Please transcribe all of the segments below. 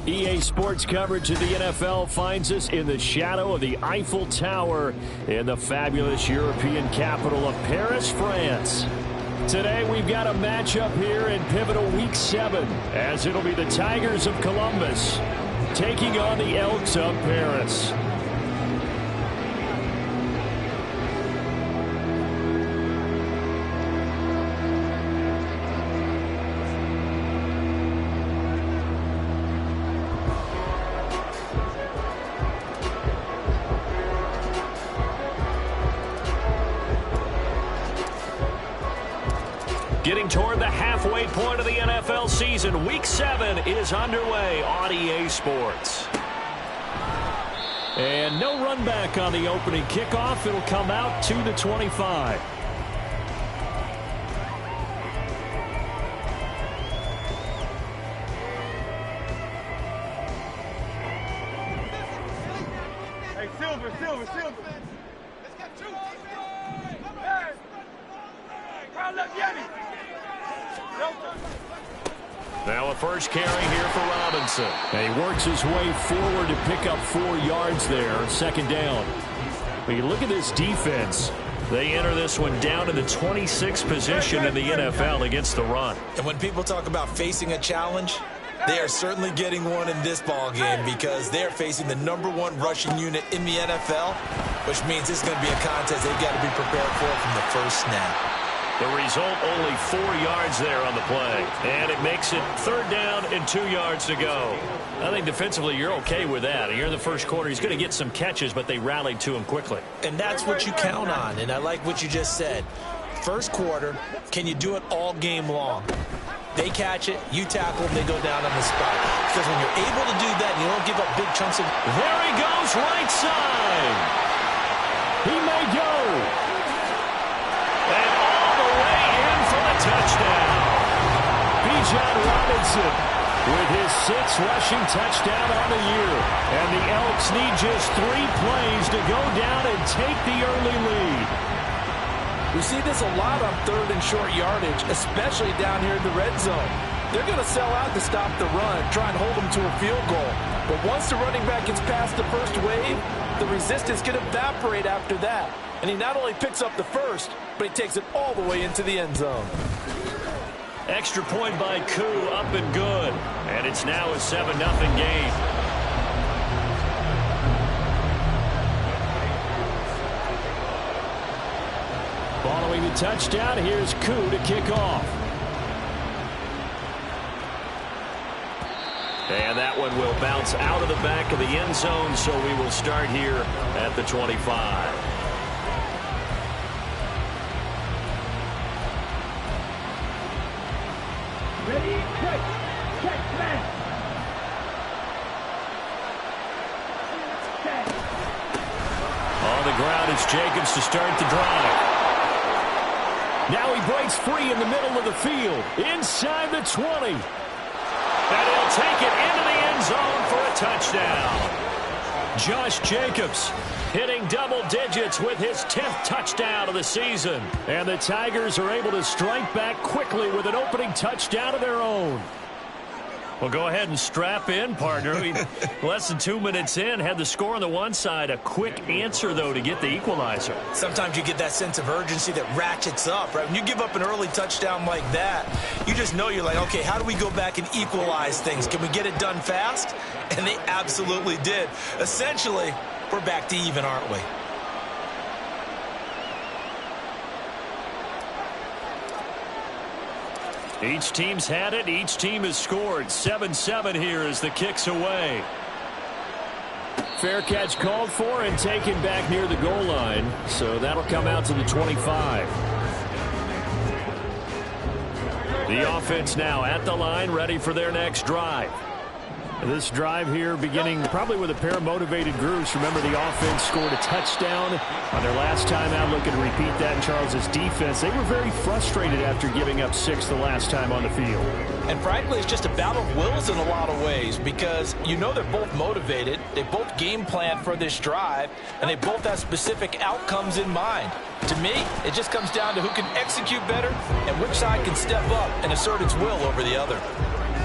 EA Sports coverage of the NFL finds us in the shadow of the Eiffel Tower in the fabulous European capital of Paris, France. Today we've got a matchup here in pivotal Week 7, as it'll be the Tigers of Columbus taking on the Elks of Paris. Getting toward the halfway point of the NFL season, Week 7 is underway on EA Sports. And no run back on the opening kickoff. It'll come out to the 25. Hey, Silver. Let's get two. Hey. Round up, Yeti. Now a first carry here for Robinson. And he works his way forward to pick up 4 yards there, second down. But you look at this defense. They enter this one down in the 26th position in the NFL against the run. And when people talk about facing a challenge, they are certainly getting one in this ball game because they're facing the #1 rushing unit in the NFL, which means this is going to be a contest they've got to be prepared for from the first snap. The result, only 4 yards there on the play. And it makes it 3rd down and 2 yards to go. I think defensively you're okay with that. You're in the first quarter. He's going to get some catches, but they rallied to him quickly. And that's what you count on, and I like what you just said. First quarter, can you do it all game long? They catch it, you tackle them, they go down on the spot. Because when you're able to do that and you don't give up big chunks of... There he goes, right side. He may go. And all the way in for the touchdown. Bijan Robinson with his 6th rushing touchdown on the year. And the Elks need just 3 plays to go down and take the early lead. We see this a lot on 3rd and short yardage, especially down here in the red zone. They're going to sell out to stop the run, try and hold them to a field goal. But once the running back gets past the first wave, the resistance can evaporate after that. And he not only picks up the first, but he takes it all the way into the end zone. Extra point by PHOGH, up and good. And it's now a 7-0 game. Following the touchdown, here's PHOGH to kick off. And that one will bounce out of the back of the end zone, so we will start here at the 25. Ready, check, man. On the ground is Jacobs to start the drive. Now he breaks free in the middle of the field, inside the 20. And he'll take it into the end zone for a touchdown. Josh Jacobs hitting double digits with his 10th touchdown of the season. And the Tigers are able to strike back quickly with an opening touchdown of their own. Well, go ahead and strap in, partner. Less than 2 minutes in, had the score on the one side. A quick answer, though, to get the equalizer. Sometimes you get that sense of urgency that ratchets up, right? When you give up an early touchdown like that, you just know you're like, okay, how do we go back and equalize things? Can we get it done fast? And they absolutely did. Essentially, we're back to even, aren't we? Each team's had it. Each team has scored. 7-7 here as the kick's away. Fair catch called for and taken back near the goal line. So that'll come out to the 25. The offense now at the line, ready for their next drive. This drive here beginning probably with a pair of motivated groups. Remember, the offense scored a touchdown on their last time out, looking to repeat that in Charles's defense. They were very frustrated after giving up 6 the last time on the field. And frankly, it's just a battle of wills in a lot of ways because you know they're both motivated. They both game plan for this drive, and they both have specific outcomes in mind. To me, it just comes down to who can execute better and which side can step up and assert its will over the other.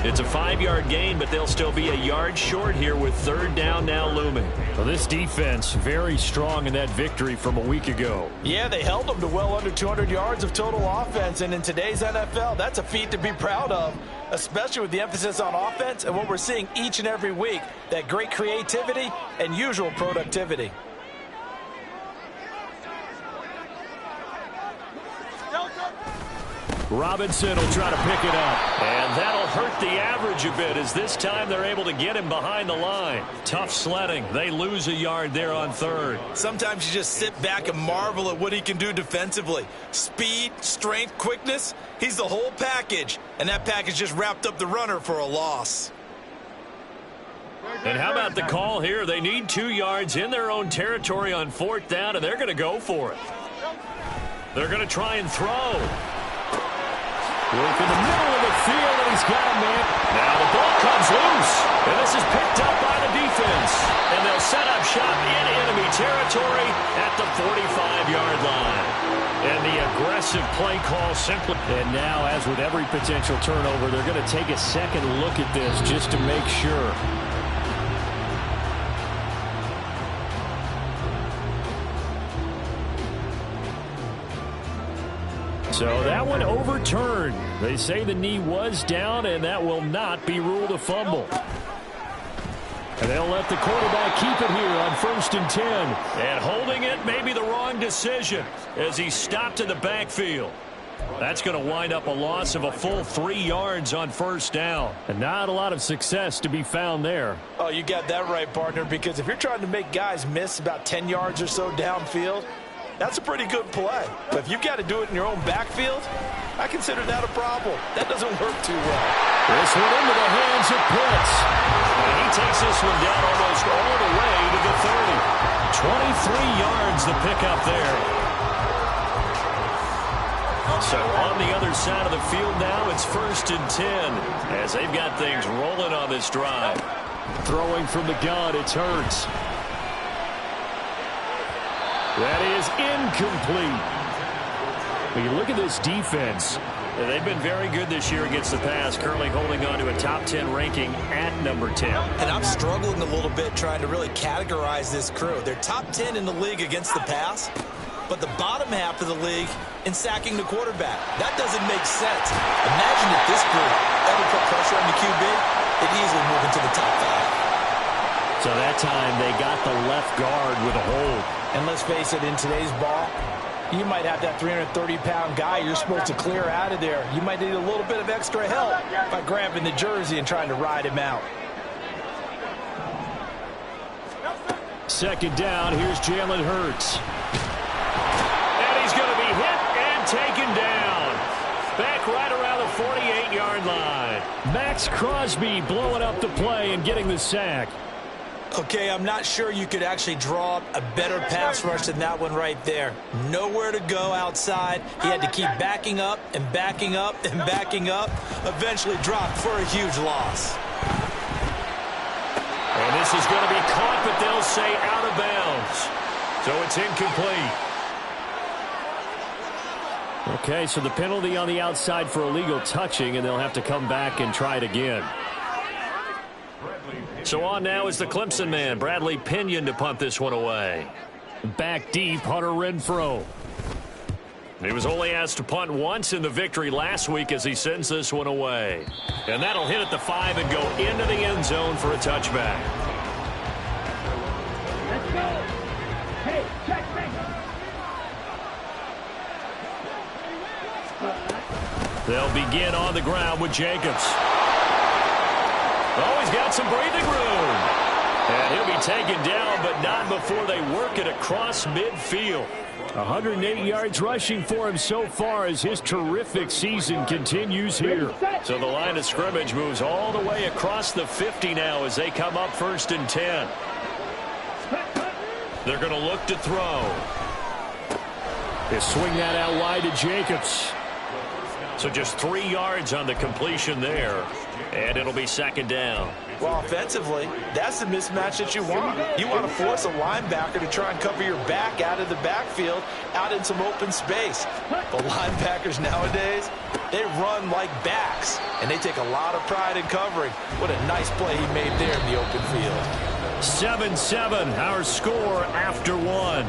It's a 5-yard gain, but they'll still be a yard short here with 3rd down now looming. Well, this defense very strong in that victory from a week ago. Yeah, they held them to well under 200 yards of total offense, and in today's NFL, that's a feat to be proud of, especially with the emphasis on offense and what we're seeing each and every week, that great creativity and usual productivity. Robinson will try to pick it up. And that'll hurt the average a bit as this time they're able to get him behind the line. Tough sledding. They lose a yard there on 3rd. Sometimes you just sit back and marvel at what he can do defensively. Speed, strength, quickness. He's the whole package. And that package just wrapped up the runner for a loss. And how about the call here? They need 2 yards in their own territory on 4th down, and they're going to go for it. They're going to try and throw. Work in the middle of the field, and he's got a man. Now the ball comes loose, and this is picked up by the defense. And they'll set up shop in enemy territory at the 45-yard line. And the aggressive play call simply. And now, as with every potential turnover, they're going to take a second look at this just to make sure. So that one overturned. They say the knee was down, and that will not be ruled a fumble. And they'll let the quarterback keep it here on 1st and 10. And holding it may be the wrong decision as he stopped in the backfield. That's going to wind up a loss of a full 3 yards on 1st down. And not a lot of success to be found there. Oh, you got that right, partner, because if you're trying to make guys miss about 10 yards or so downfield, that's a pretty good play. But if you've got to do it in your own backfield, I consider that a problem. That doesn't work too well. This one into the hands of Pitts. And he takes this one down almost all the way to the 30. 23 yards the pickup there. So on the other side of the field now, it's 1st and 10 as they've got things rolling on this drive. Throwing from the gun, it's Hurts. That is incomplete. When you look at this defense, they've been very good this year against the pass, currently holding on to a top 10 ranking at number 10. And I'm struggling a little bit trying to really categorize this crew. They're top 10 in the league against the pass, but the bottom half of the league in sacking the quarterback. That doesn't make sense. Imagine if this group ever put pressure on the QB, they'd easily move into the top 5. So that time they got the left guard with a hold. And let's face it, in today's ball, you might have that 330-pound guy you're supposed to clear out of there. You might need a little bit of extra help by grabbing the jersey and trying to ride him out. 2nd down, here's Jalen Hurts. And he's going to be hit and taken down. Back right around the 48-yard line. Max Crosby blowing up the play and getting the sack. Okay, I'm not sure you could actually draw up a better pass rush than that one right there. Nowhere to go outside. He had to keep backing up and backing up and backing up. Eventually dropped for a huge loss. And this is going to be caught, but they'll say out of bounds. So it's incomplete. Okay, so the penalty on the outside for illegal touching, and they'll have to come back and try it again. So on now is the Clemson man, Bradley Pinion, to punt this one away. Back deep, Hunter Renfrow. He was only asked to punt once in the victory last week as he sends this one away. And that'll hit at the 5 and go into the end zone for a touchback. Let's go. Hey, check back. They'll begin on the ground with Jacobs. Oh, he's got some breathing room. And he'll be taken down, but not before they work it across midfield. 108 yards rushing for him so far as his terrific season continues here. So the line of scrimmage moves all the way across the 50 now as they come up 1st and 10. They're going to look to throw. They swing that out wide to Jacobs. So just 3 yards on the completion there. And it'll be 2nd down. Well, offensively, that's the mismatch that you want. You want to force a linebacker to try and cover your back out of the backfield, out in some open space. The linebackers nowadays, they run like backs, and they take a lot of pride in covering. What a nice play he made there in the open field. 7-7, our score after 1.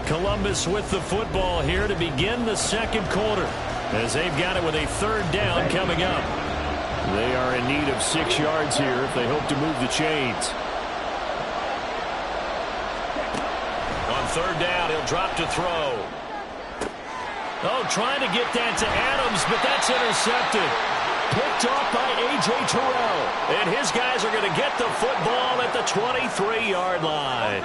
Columbus with the football here to begin the 2nd quarter, as they've got it with a 3rd down coming up. They are in need of 6 yards here if they hope to move the chains. On 3rd down, he'll drop to throw. Oh, trying to get that to Adams, but that's intercepted. Picked off by A.J. Terrell. And his guys are going to get the football at the 23-yard line.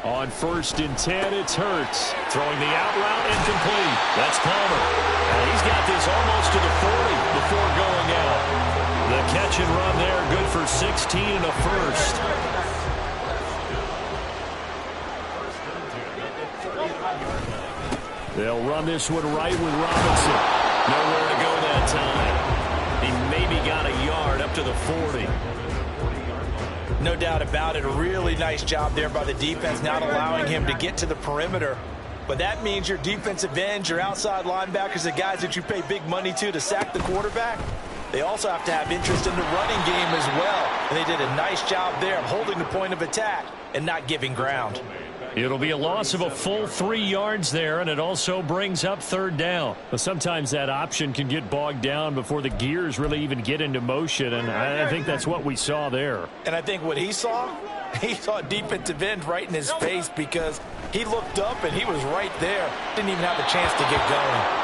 On 1st and 10, it's Hurts. Throwing the out route incomplete. That's Palmer. And he's got this almost to the 40 before going out. The catch and run there, good for 16 and a first. They'll run this one right with Robinson. Nowhere to go that time. He maybe got a yard up to the 40. No doubt about it. A really nice job there by the defense, not allowing him to get to the perimeter. But that means your defensive ends, your outside linebackers, the guys that you pay big money to sack the quarterback, they also have to have interest in the running game as well. And they did a nice job there of holding the point of attack and not giving ground. It'll be a loss of a full 3 yards there, and it also brings up 3rd down. But sometimes that option can get bogged down before the gears really even get into motion, and I think that's what we saw there. And I think what he saw a defensive end right in his face because he looked up and he was right there. Didn't even have a chance to get going.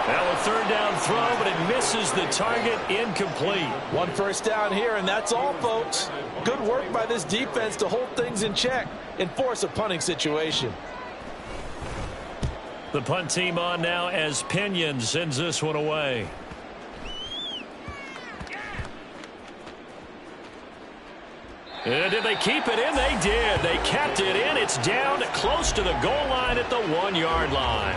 Now a 3rd down throw, but it misses the target, incomplete. 1 first down here, and that's all, folks. Good work by this defense to hold things in check and force a punting situation. The punt team on now as Pinion sends this one away. And did they keep it in? They did. They kept it in. It's down close to the goal line at the 1-yard line.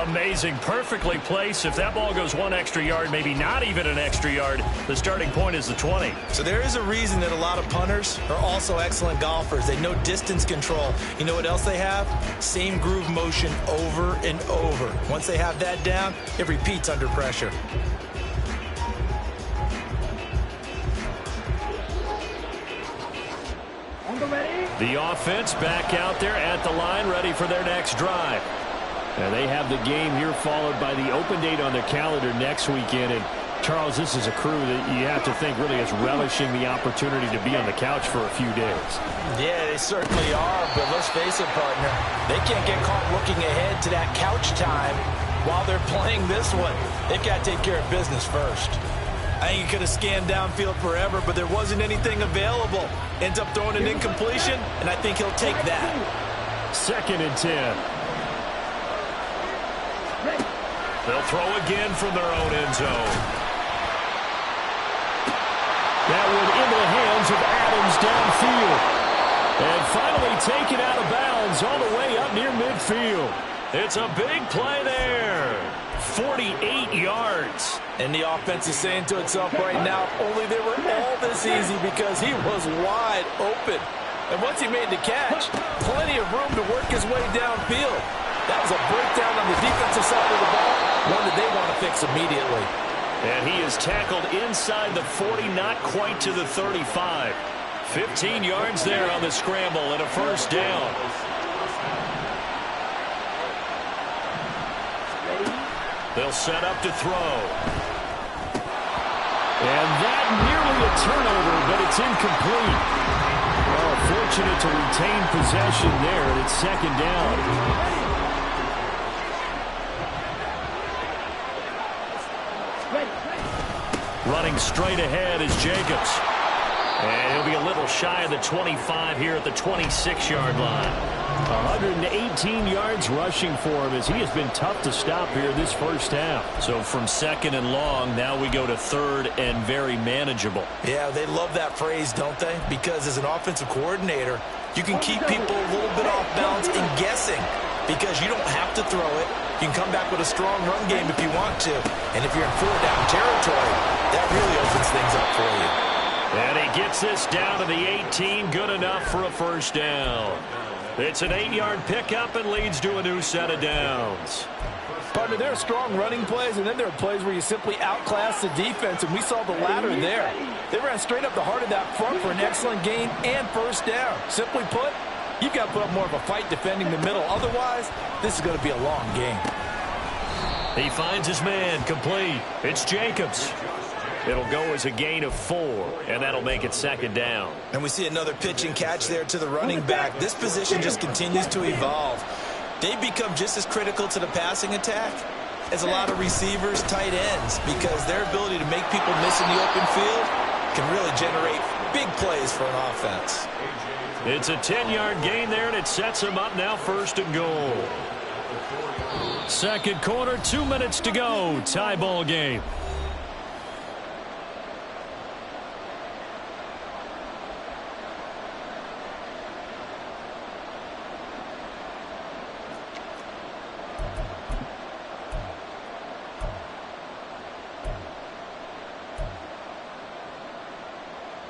Amazing. Perfectly placed. If that ball goes one extra yard, maybe not even an extra yard, the starting point is the 20. So there is a reason that a lot of punters are also excellent golfers. They know distance control. You know what else they have? Same groove motion over and over. Once they have that down, it repeats under pressure. The offense back out there at the line, ready for their next drive. And they have the game here followed by the open date on their calendar next weekend. And Charles, this is a crew that you have to think really is relishing the opportunity to be on the couch for a few days. Yeah, they certainly are, but let's face it, partner. They can't get caught looking ahead to that couch time while they're playing this one. They've got to take care of business first. I think he could have scanned downfield forever, but there wasn't anything available. Ends up throwing an incompletion, and I think he'll take that. 2nd and 10. They'll throw again from their own end zone. That one into the hands of Adams downfield. And finally taken out of bounds all the way up near midfield. It's a big play there. 48 yards. And the offense is saying to itself right now, only they were all this easy because he was wide open. And once he made the catch, plenty of room to work his way downfield. That was a breakdown on the defensive side of the ball, one that they want to fix immediately. And he is tackled inside the 40, not quite to the 35. 15 yards there on the scramble and a first down. They'll set up to throw. And that nearly a turnover, but it's incomplete. Well, fortunate to retain possession there, and it's 2nd down. Running straight ahead is Jacobs. And he'll be a little shy of the 25 here at the 26-yard line. 118 yards rushing for him as he has been tough to stop here this first half. So from 2nd and long, now we go to 3rd and very manageable. Yeah, they love that phrase, don't they? Because as an offensive coordinator, you can keep people a little bit off balance and guessing because you don't have to throw it. You can come back with a strong run game if you want to. And if you're in 4-down territory, that really opens things up for you. And he gets this down to the 18, good enough for a first down. It's an 8-yard pickup and leads to a new set of downs. Partner, there are strong running plays, and then there are plays where you simply outclass the defense, and we saw the latter there. They ran straight up the heart of that front for an excellent gain and first down. Simply put, you've got to put up more of a fight defending the middle. Otherwise, this is going to be a long game. He finds his man, complete. It's Jacobs. It'll go as a gain of 4, and that'll make it 2nd down. And we see another pitch and catch there to the running back. This position just continues to evolve. They become just as critical to the passing attack as a lot of receivers, tight ends, because their ability to make people miss in the open field can really generate big plays for an offense. It's a 10-yard gain there, and it sets him up now 1st and goal. 2nd quarter, 2 minutes to go. Tie ball game.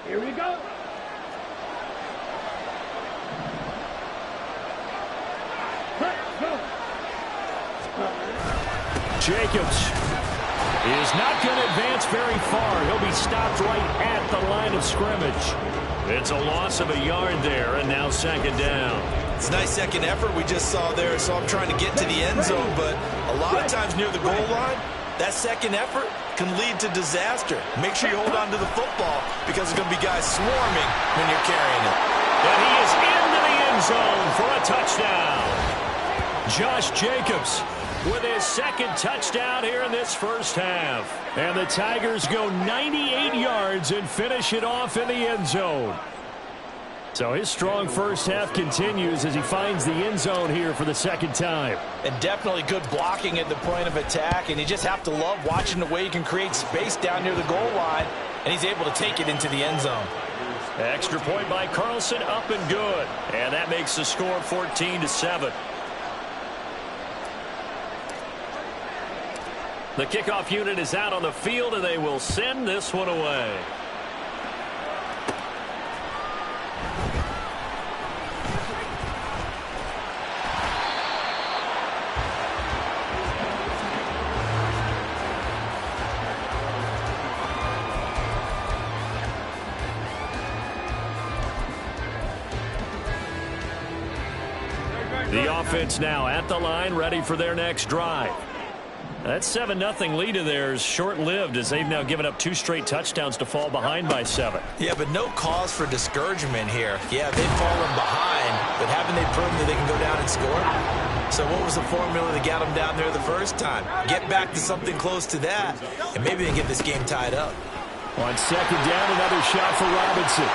Here we go. Jacobs is not going to advance very far. He'll be stopped right at the line of scrimmage. It's a loss of a yard there, and now 2nd down. It's a nice second effort we just saw there, so I'm trying to get to the end zone, but a lot of times near the goal line, that second effort can lead to disaster. Make sure you hold on to the football because there's going to be guys swarming when you're carrying it. And he is into the end zone for a touchdown. Josh Jacobs with his 2nd touchdown here in this first half. And the Tigers go 98 yards and finish it off in the end zone. So his strong first half continues as he finds the end zone here for the second time. And definitely good blocking at the point of attack, and you just have to love watching the way he can create space down near the goal line, and he's able to take it into the end zone. Extra point by Carlson, up and good. And that makes the score 14-7. The kickoff unit is out on the field, and they will send this one away. The offense now at the line, ready for their next drive. That 7-0 lead of theirs short-lived as they've now given up 2 straight touchdowns to fall behind by 7. Yeah, but no cause for discouragement here. Yeah, they've fallen behind, but haven't they proven that they can go down and score? So what was the formula that got them down there the first time? Get back to something close to that, and maybe they get this game tied up. On second down, another shot for Robinson.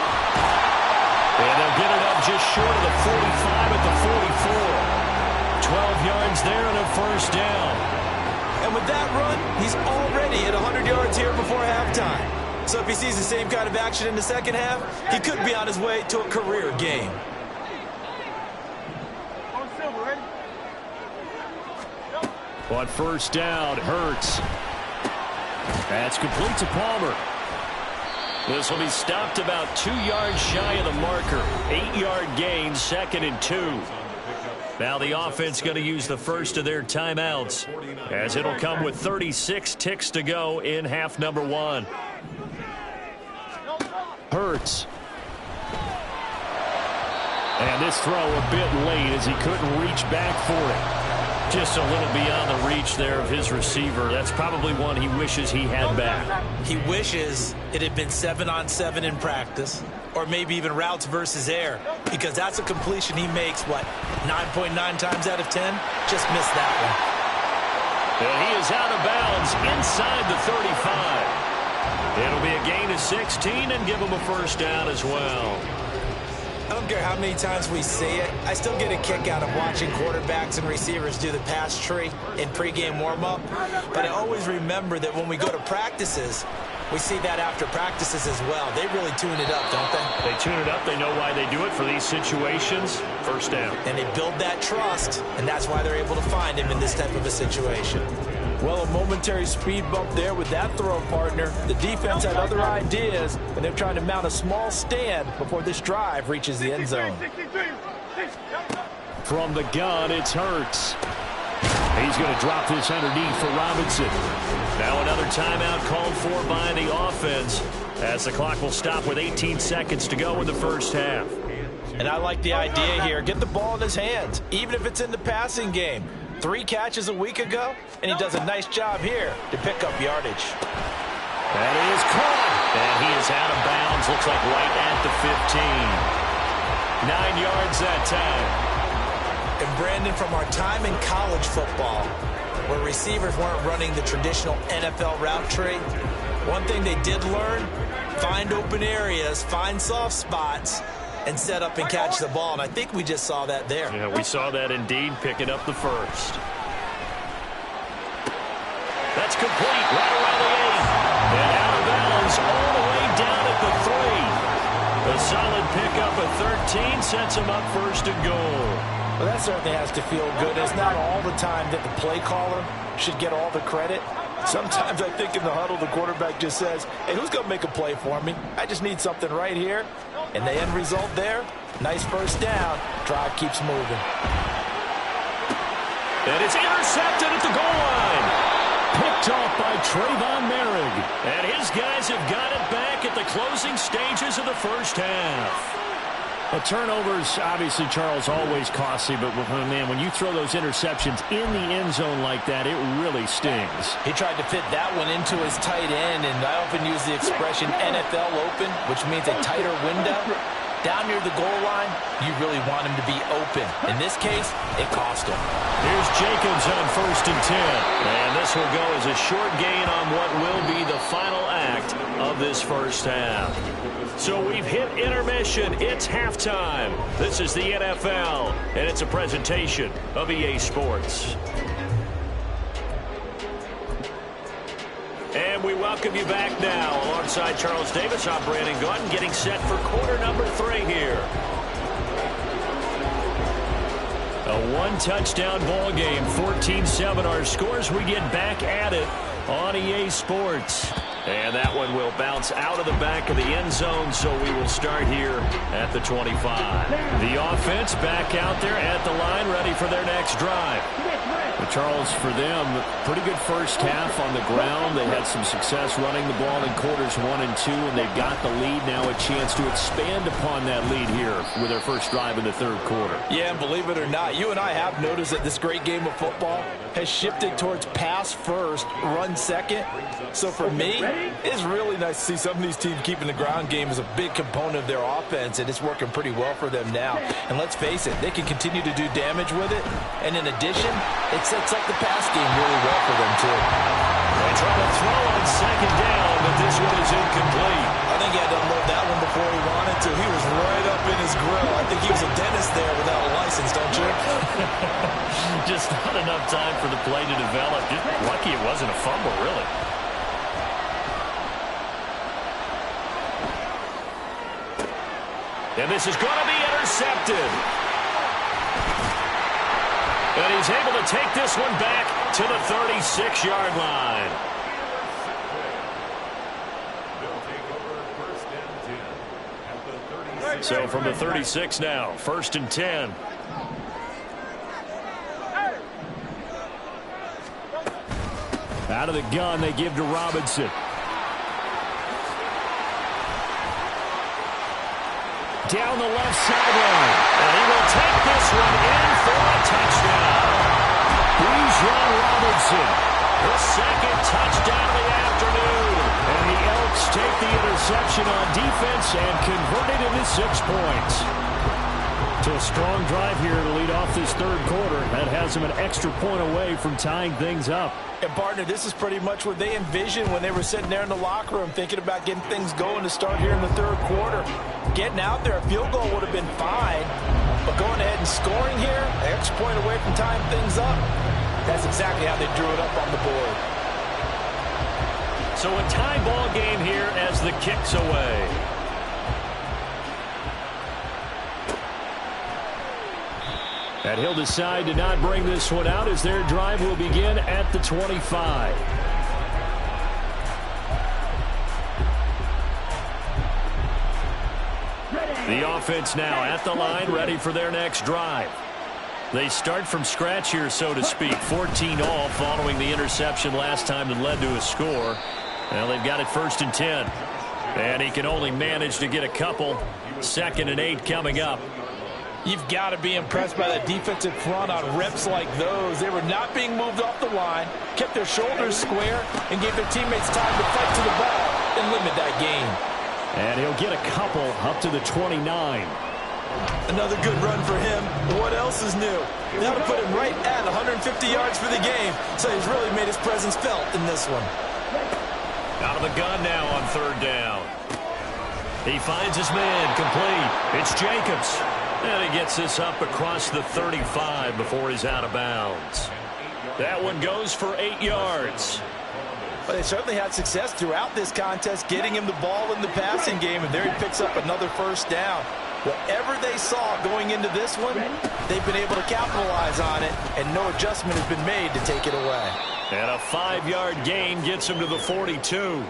And they'll get it up just short of the 45 at the 44. 12 yards there and a first down. And with that run, he's already at 100 yards here before halftime. So if he sees the same kind of action in the second half, he could be on his way to a career game. On first down, Hurts. That's complete to Palmer. This will be stopped about 2 yards shy of the marker. 8-yard gain, 2nd and 2. Now the offense going to use the first of their timeouts, as it'll come with 36 ticks to go in half number 1. Hurts. And this throw a bit late as he couldn't reach back for it. Just a little beyond the reach there of his receiver. That's probably one he wishes he had back. He wishes it had been 7-on-7 in practice, or maybe even routes versus air, because that's a completion he makes, 9.9 times out of 10? Just missed that one. And he is out of bounds inside the 35. It'll be a gain of 16 and give him a first down as well. I don't care how many times we say it, I still get a kick out of watching quarterbacks and receivers do the pass tree in pregame warm-up. But I always remember that when we go to practices, we see that after practices as well. They really tune it up, don't they? They tune it up. They know why they do it for these situations. First down. And they build that trust, and that's why they're able to find him in this type of a situation. Well, a momentary speed bump there with that throw, partner. The defense had other ideas, and they're trying to mount a small stand before this drive reaches the end zone. From the gun, it's Hurts. He's going to drop this underneath for Robinson. Now another timeout called for by the offense, as the clock will stop with 18 seconds to go in the first half. And I like the idea here. Get the ball in his hands, even if it's in the passing game. 3 catches a week ago, and he does a nice job here to pick up yardage. That is caught, and he is out of bounds. Looks like right at the 15. 9 yards that time. And Brandon, from our time in college football, where receivers weren't running the traditional NFL route tree, one thing they did learn, find open areas, find soft spots, and set up and catch the ball. And I think we just saw that there. Yeah, we saw that indeed, picking up the first. That's complete right around the 8. And out of bounds all the way down at the 3. A solid pickup of 13 sets him up first and goal. Well, that certainly has to feel good. It's not all the time that the play caller should get all the credit. Sometimes I think in the huddle, the quarterback just says, hey, who's going to make a play for me? I just need something right here. And the end result there, nice first down. Drive keeps moving. And it's intercepted at the goal line. Picked off by Trayvon Merrick. And his guys have got it back at the closing stages of the first half. Well, turnovers, obviously, Charles, always costly, but man, when you throw those interceptions in the end zone like that, it really stings. He tried to fit that one into his tight end, and I often use the expression NFL open, which means a tighter window. down near the goal line, you really want him to be open. In this case, it cost him. Here's Jacobs on 1st and 10. And this will go as a short gain on what will be the final act of this first half. So we've hit intermission. It's halftime. This is the NFL, and it's a presentation of EA Sports. And we welcome you back now. Alongside Charles Davis, I'm Brandon Gunn, getting set for quarter number 3 here. A one-touchdown ball game, 14-7 our scores. We get back at it on EA Sports. And that one will bounce out of the back of the end zone, so we will start here at the 25. The offense back out there at the line, ready for their next drive. But Charles, for them, pretty good first half on the ground. They had some success running the ball in quarters 1 and 2, and they've got the lead now, a chance to expand upon that lead here with their first drive in the third quarter. Yeah, and believe it or not, you and I have noticed that this great game of football has shifted towards pass first, run second. So for me, it's really nice to see some of these teams keeping the ground game as a big component of their offense, and it's working pretty well for them now. And let's face it, they can continue to do damage with it. And in addition, it sets up the pass game really well for them, too. They try to throw on 2nd down, but this one is incomplete. I think he had to unload that one before he wanted to. He was right up in his grill. I think he was a dentist there without a license, don't you? Just not enough time for the play to develop. Just lucky it wasn't a fumble, really. And this is going to be intercepted. And he's able to take this one back to the 36-yard line. So from the 36 now, 1st and 10. Out of the gun, they give to Robinson. Down the left sideline. And he will take this one in for a touchdown. Bijan Robinson, the 2nd touchdown of the afternoon. And the Elks take the interception on defense and convert it into 6 points. So a strong drive here to lead off this third quarter. That has them an extra point away from tying things up. And, partner, this is pretty much what they envisioned when they were sitting there in the locker room thinking about getting things going to start here in the third quarter. Getting out there, a field goal would have been fine. But going ahead and scoring here, an extra point away from tying things up, that's exactly how they drew it up on the board. So a tie ball game here as the kick's away. And he'll decide to not bring this one out as their drive will begin at the 25. The offense now at the line, ready for their next drive. They start from scratch here, so to speak. 14 all following the interception last time that led to a score. Well, they've got it 1st and 10. And he can only manage to get a couple. 2nd and 8 coming up. You've got to be impressed by the defensive front on reps like those. They were not being moved off the line, kept their shoulders square, and gave their teammates time to fight to the ball and limit that gain. And he'll get a couple up to the 29. Another good run for him. What else is new? That'll put him right at 150 yards for the game. So he's really made his presence felt in this one. Out of the gun now on 3rd down. He finds his man complete. It's Jacobs. And he gets this up across the 35 before he's out of bounds. That one goes for 8 yards. But they certainly had success throughout this contest, getting him the ball in the passing game, and there he picks up another 1st down. Whatever they saw going into this one, they've been able to capitalize on it, and no adjustment has been made to take it away. And a 5-yard gain gets him to the 42.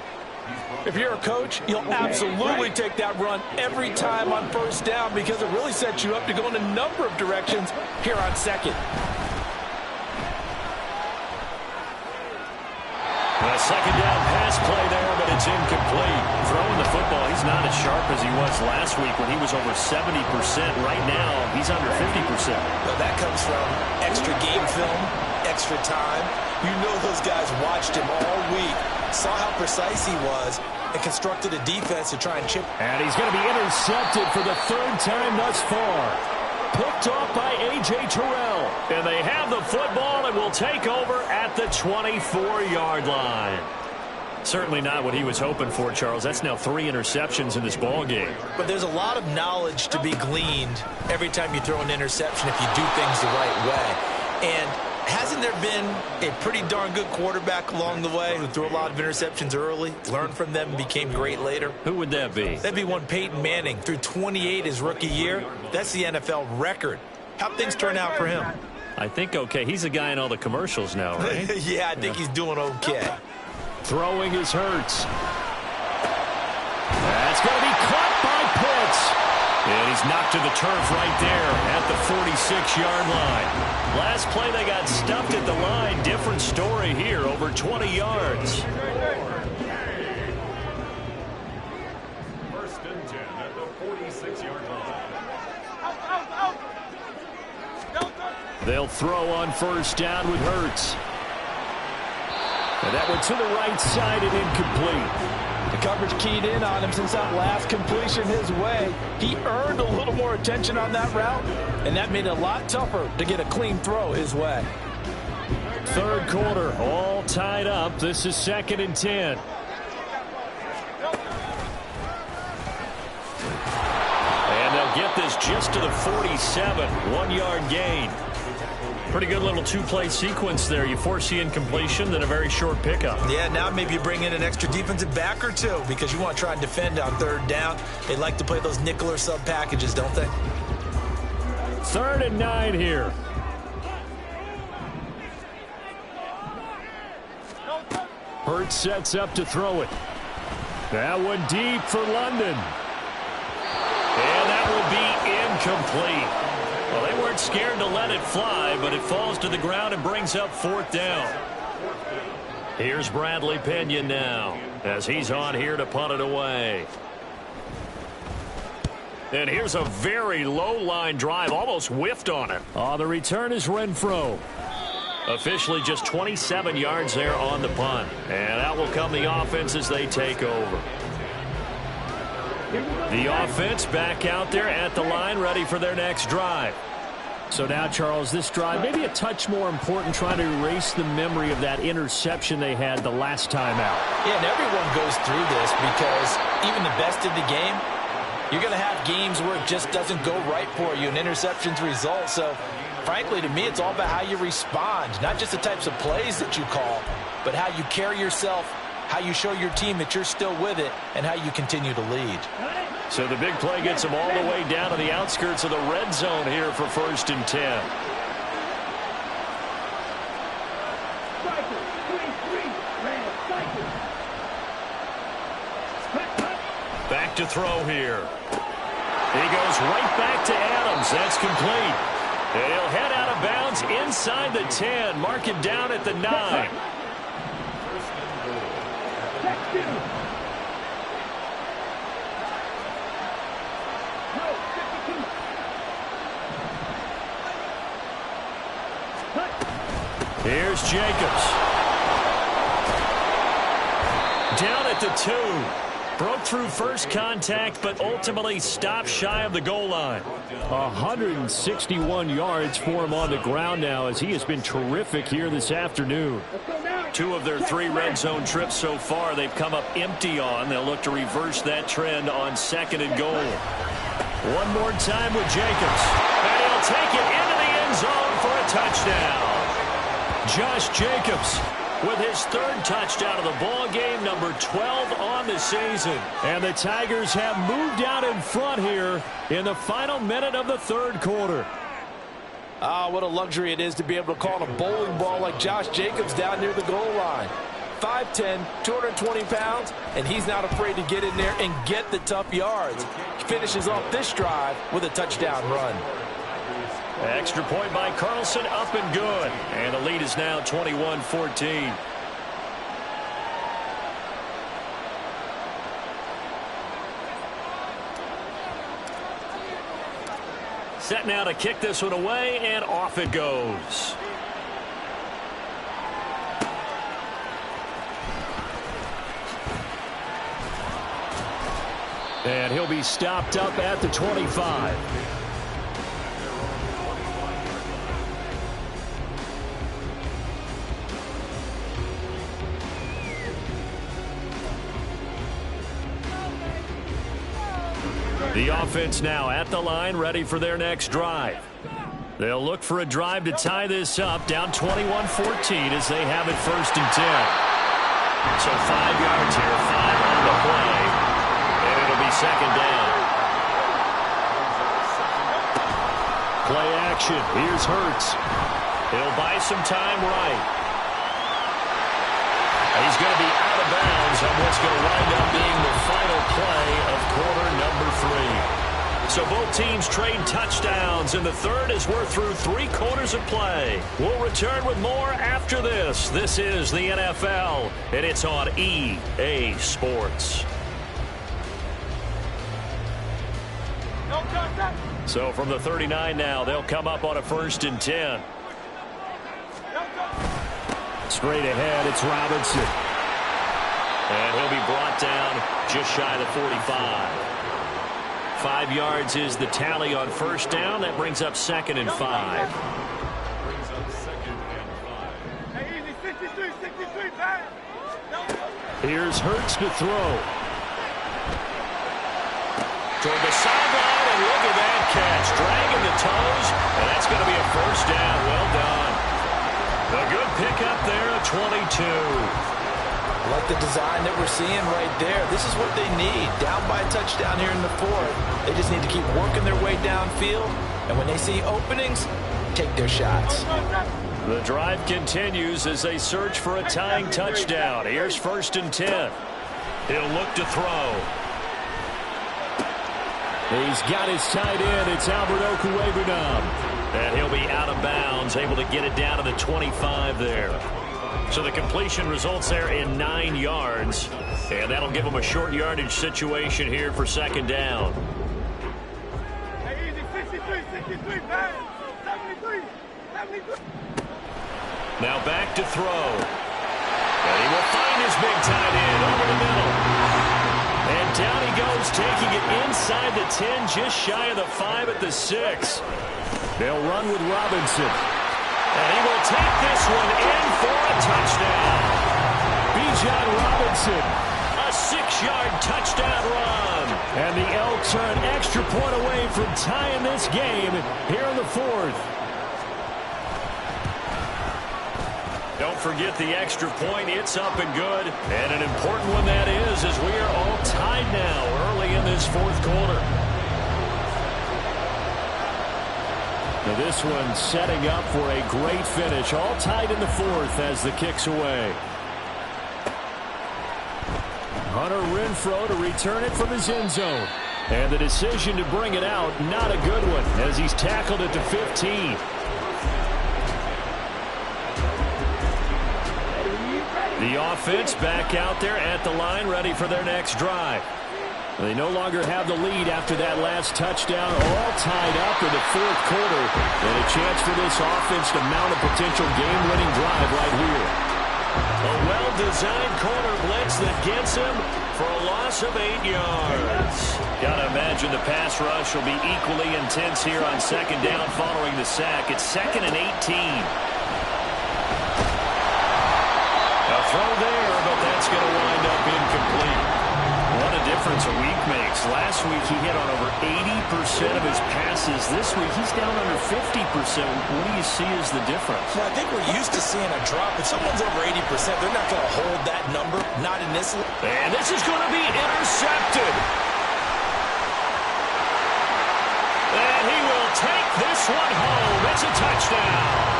If you're a coach, you'll absolutely take that run every time on 1st down because it really sets you up to go in a number of directions here on 2nd. A 2nd down pass play there, but it's incomplete. Throwing the football, he's not as sharp as he was last week when he was over 70%. Right now, he's under 50%. Well, that comes from extra game film, extra time. You know those guys watched him all week, saw how precise he was, and constructed a defense to try and chip. And he's going to be intercepted for the third time thus far. Picked off by A.J. Terrell. And they have the football and will take over at the 24-yard line. Certainly not what he was hoping for, Charles. That's now 3 interceptions in this ball game. But there's a lot of knowledge to be gleaned every time you throw an interception if you do things the right way. And hasn't there been a pretty darn good quarterback along the way who threw a lot of interceptions early, learned from them, and became great later? Who would that be? That'd be one Peyton Manning. Threw 28 his rookie year. That's the NFL record. How'd things turn out for him? I think okay. He's a guy in all the commercials now, right? Yeah, I think he's doing okay. Throwing is Hurts. That's going to be caught by Pitts. And he's knocked to the turf right there at the 46-yard line. Last play they got stuffed at the line. Different story here, over 20 yards. First and 10 at the 46-yard line. They'll throw on first down with Hurts. And that went to the right side and incomplete. The coverage keyed in on him since that last completion his way. He earned a little more attention on that route, and that made it a lot tougher to get a clean throw his way. Third quarter, all tied up. This is 2nd and 10. And they'll get this just to the 47. 1-yard gain. Pretty good little 2-play sequence there. You force the incompletion, then a very short pickup. Yeah, now maybe you bring in an extra defensive back or two because you want to try and defend on 3rd down. They like to play those nickel or sub packages, don't they? 3rd and 9 here. Hurts sets up to throw it. That one deep for London. And that will be incomplete. Well, they weren't scared to let it fly, but it falls to the ground and brings up 4th down. Here's Bradley Pena now as he's on here to punt it away. And here's a very low-line drive, almost whiffed on it. The return is Renfro. Officially just 27 yards there on the punt. And out will come the offense as they take over. The offense back out there at the line, ready for their next drive. So now, Charles, this drive maybe a touch more important, trying to erase the memory of that interception they had the last time out. Yeah, and everyone goes through this because even the best in the game, you're going to have games where it just doesn't go right for you, and interceptions result. So, frankly, to me, it's all about how you respond, not just the types of plays that you call, but how you carry yourself, how you show your team that you're still with it, and how you continue to lead. So the big play gets them all the way down to the outskirts of the red zone here for 1st and 10. Back to throw here. He goes right back to Adams. That's complete. And he'll head out of bounds inside the 10. Mark it down at the 9. Here's Jacobs. Down at the 2. Broke through first contact, but ultimately stopped shy of the goal line. 161 yards for him on the ground now, as he has been terrific here this afternoon. 2 of their 3 red zone trips so far they've come up empty on. They'll look to reverse that trend on 2nd and goal. One more time with Jacobs. And he'll take it into the end zone for a touchdown. Josh Jacobs with his 3rd touchdown of the ball game, number 12 on the season. And the Tigers have moved out in front here in the final minute of the 3rd quarter. What a luxury it is to be able to call a bowling ball like Josh Jacobs down near the goal line. 5'10", 220 pounds, and he's not afraid to get in there and get the tough yards. He finishes off this drive with a touchdown run. Extra point by Carlson, up and good. And the lead is now 21-14. Set now to kick this one away, and off it goes. And he'll be stopped up at the 25. The offense now at the line, ready for their next drive. They'll look for a drive to tie this up, down 21-14 as they have it 1st and 10. So 5 yards here, 5 on the play, and it'll be 2nd down. Play action, here's Hurts. He'll buy some time right. He's going to be out of bounds on what's going to wind up being the final play of quarter number 3. So both teams trade touchdowns in the third as we're through 3 quarters of play. We'll return with more after this. This is the NFL, and it's on EA Sports. So from the 39 now, they'll come up on a 1st and 10. Straight ahead, it's Robinson. And he'll be brought down just shy of the 45. 5 yards is the tally on 1st down. That brings up 2nd and 5. Here's Hurts to throw. Toward the sideline, and look at that catch. Dragging the toes, and that's going to be a 1st down. Well done. A good pickup there at 22. Like the design that we're seeing right there. This is what they need. Down by a touchdown here in the 4th. They just need to keep working their way downfield. And when they see openings, take their shots. The drive continues as they search for a tying touchdown. Here's 1st and 10. He'll look to throw. He's got his tight end. It's Albert Okwuegbunam. And he'll be out of bounds, able to get it down to the 25 there. So the completion results there in 9 yards. And that'll give them a short yardage situation here for 2nd down. Now back to throw. And he will find his big tight end over the middle. And down he goes, taking it inside the 10, just shy of the 5 at the 6. They'll run with Robinson. And he will take this one in for a touchdown. Bijan Robinson, a 6-yard touchdown run. And the Elks are an extra point away from tying this game here in the 4th. Don't forget the extra point. It's up and good. And an important one that is, as we are all tied now early in this 4th quarter. Now this one setting up for a great finish. All tied in the 4th as the kick's away. Hunter Renfrow to return it from his end zone. And the decision to bring it out, not a good one, as he's tackled at the 15. The offense back out there at the line, ready for their next drive. They no longer have the lead after that last touchdown, all tied up in the 4th quarter. And a chance for this offense to mount a potential game-winning drive right here. A well-designed corner blitz that gets him for a loss of 8 yards. Gotta imagine the pass rush will be equally intense here on 2nd down following the sack. It's 2nd and 18. A throw there, but that's going to wind up incomplete. What a difference a week makes. Last week he hit on over 80% of his passes. This week he's down under 50%. What do you see as the difference? Well, I think we're used to seeing a drop. If someone's over 80%, they're not going to hold that number. Not in this. And this is going to be intercepted. And he will take this one home. It's a touchdown.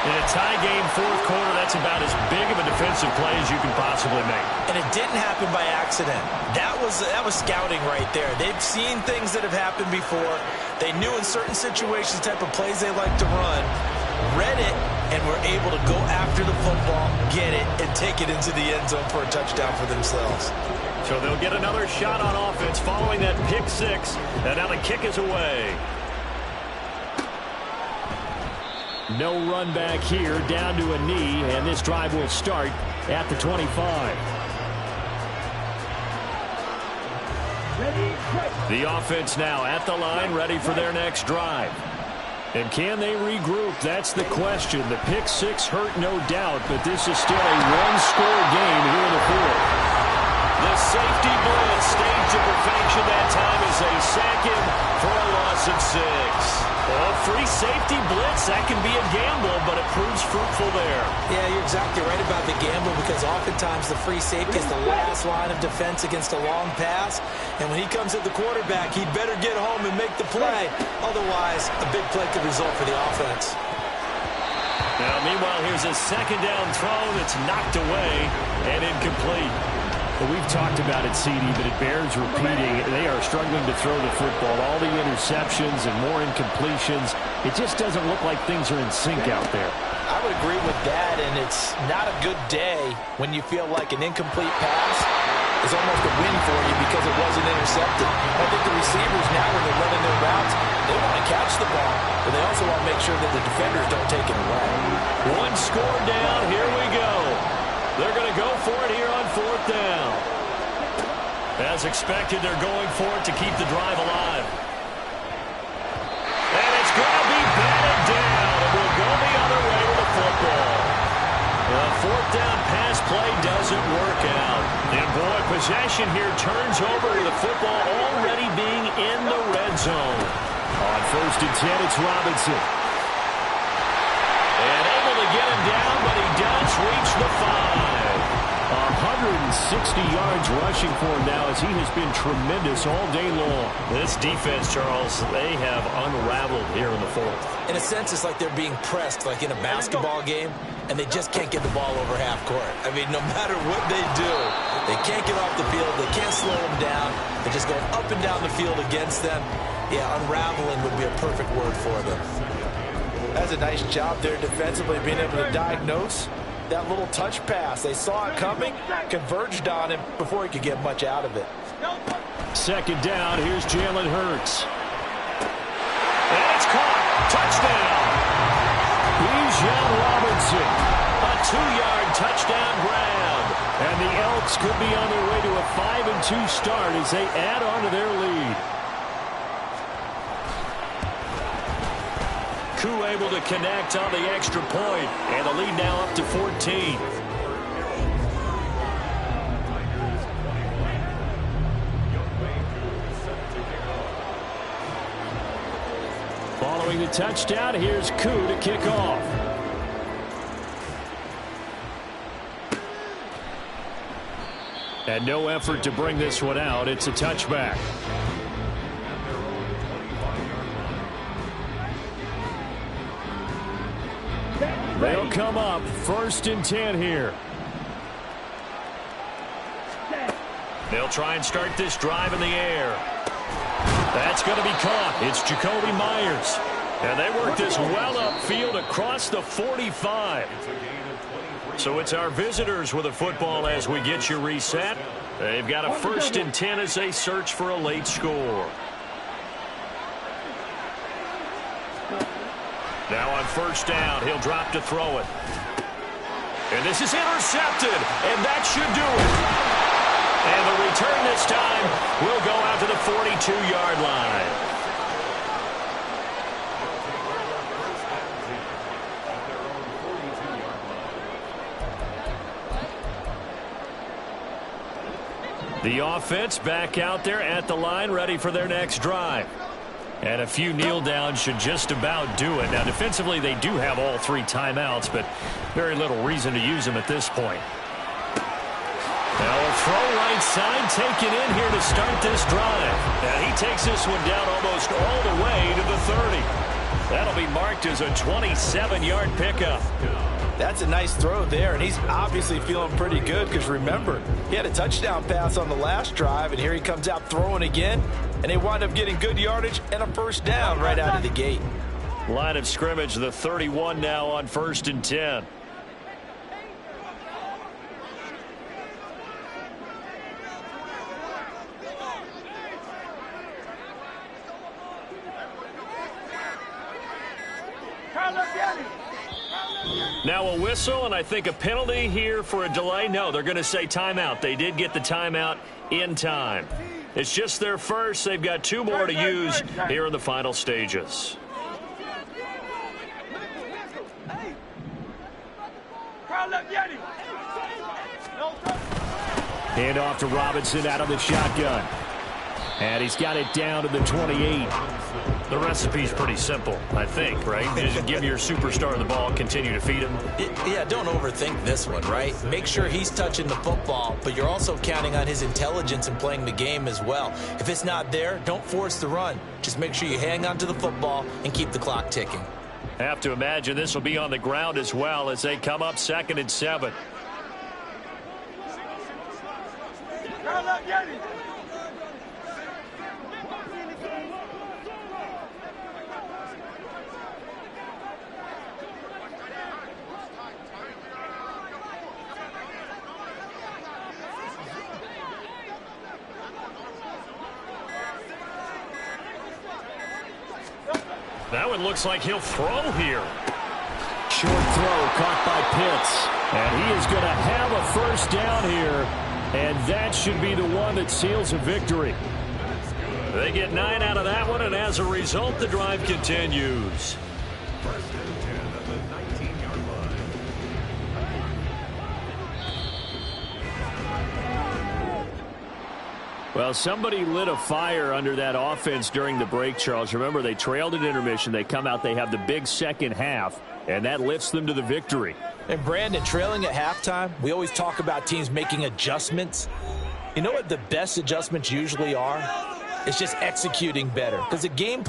In a tie game, 4th quarter, that's about as big of a defensive play as you can possibly make. And it didn't happen by accident. That was scouting right there. They've seen things that have happened before. They knew in certain situations the type of plays they like to run, read it, and were able to go after the football, get it, and take it into the end zone for a touchdown for themselves. So they'll get another shot on offense following that pick 6, and now the kick is away. No run back here, down to a knee, and this drive will start at the 25. Ready, fight. The offense now at the line, ready for their next drive. And can they regroup? That's the question. The pick six hurt, no doubt, but this is still a one-score game here in the fourth. The safety blitz staged to perfection that time as they sack him for a loss of 6. Well, free safety blitz, that can be a gamble, but it proves fruitful there. Yeah, you're exactly right about the gamble because oftentimes the free safety is the last line of defense against a long pass. And when he comes at the quarterback, he'd better get home and make the play. Otherwise, a big play could result for the offense. Now, meanwhile, here's a second down throw that's knocked away and incomplete. Well, we've talked about it, CD, but it bears repeating. They are struggling to throw the football. All the interceptions and more incompletions. It just doesn't look like things are in sync out there. I would agree with that, and it's not a good day when you feel like an incomplete pass is almost a win for you because it wasn't intercepted. I think the receivers now, when they're running their routes, they want to catch the ball, but they also want to make sure that the defenders don't take it away. One score down. Here we go. They're going to go for it here on fourth down. As expected, they're going for it to keep the drive alive. And it's going to be batted down. It will go the other way with the football. The fourth down pass play doesn't work out. And boy, possession here turns over with the football already being in the red zone. On first and 10, it's Robinson. And able to get him down, but he does reach the 5. 160 yards rushing for him now as he has been tremendous all day long. This defense, Charles, they have unraveled here in the fourth. In a sense, it's like they're being pressed like in a basketball game, and they just can't get the ball over half court. I mean, no matter what they do, they can't get off the field. They can't slow them down. They're just going up and down the field against them. Yeah, unraveling would be a perfect word for them. That's a nice job there defensively, being able to diagnose that little touch pass. They saw it coming, converged on him before he could get much out of it. Second down, here's Jalen Hurts. And it's caught. Touchdown. Bijan Robinson. A 2-yard touchdown grab. And the Elks could be on their way to a 5-2 start as they add on to their lead. PHOGH able to connect on the extra point, and the lead now up to 14. Following the touchdown, here's PHOGH to kick off. And no effort to bring this one out. It's a touchback. They'll come up first and 10 here. They'll try and start this drive in the air. That's going to be caught. It's Jacoby Myers. And they work this well upfield across the 45. So it's our visitors with the football as we get you reset. They've got a first and 10 as they search for a late score. Now on first down, he'll drop to throw it. And this is intercepted, and that should do it. And the return this time will go out to the 42-yard line. The offense back out there at the line, ready for their next drive. And a few kneel downs should just about do it. Now, defensively, they do have all 3 timeouts, but very little reason to use them at this point. Now, a throw right side taken in here to start this drive. And he takes this one down almost all the way to the 30. That'll be marked as a 27-yard pickup. That's a nice throw there, and he's obviously feeling pretty good because, remember, he had a touchdown pass on the last drive, and here he comes out throwing again, and they wind up getting good yardage and a first down right out of the gate. Line of scrimmage, the 31 now on first and 10. Now a whistle, and I think a penalty here for a delay. No, they're going to say timeout. They did get the timeout in time. It's just their first. They've got 2 more to use here in the final stages. Hand off to Robinson out of the shotgun. And he's got it down to the 28. The recipe's pretty simple, I think, right? Just give your superstar the ball, continue to feed him. Yeah, don't overthink this one, right? Make sure he's touching the football, but you're also counting on his intelligence in playing the game as well. If it's not there, don't force the run. Just make sure you hang on to the football and keep the clock ticking. I have to imagine this will be on the ground as well as they come up 2nd and 7. That one looks like he'll throw here. Short throw caught by Pitts. And he is going to have a first down here. And that should be the one that seals a victory. They get 9 out of that one, and as a result, the drive continues. First and 10 at the 19-yard line. Well, somebody lit a fire under that offense during the break, Charles. Remember, they trailed at intermission. They come out, they have the big second half, and that lifts them to the victory. And Brandon, trailing at halftime, we always talk about teams making adjustments. You know what the best adjustments usually are? It's just executing better. Because the game plan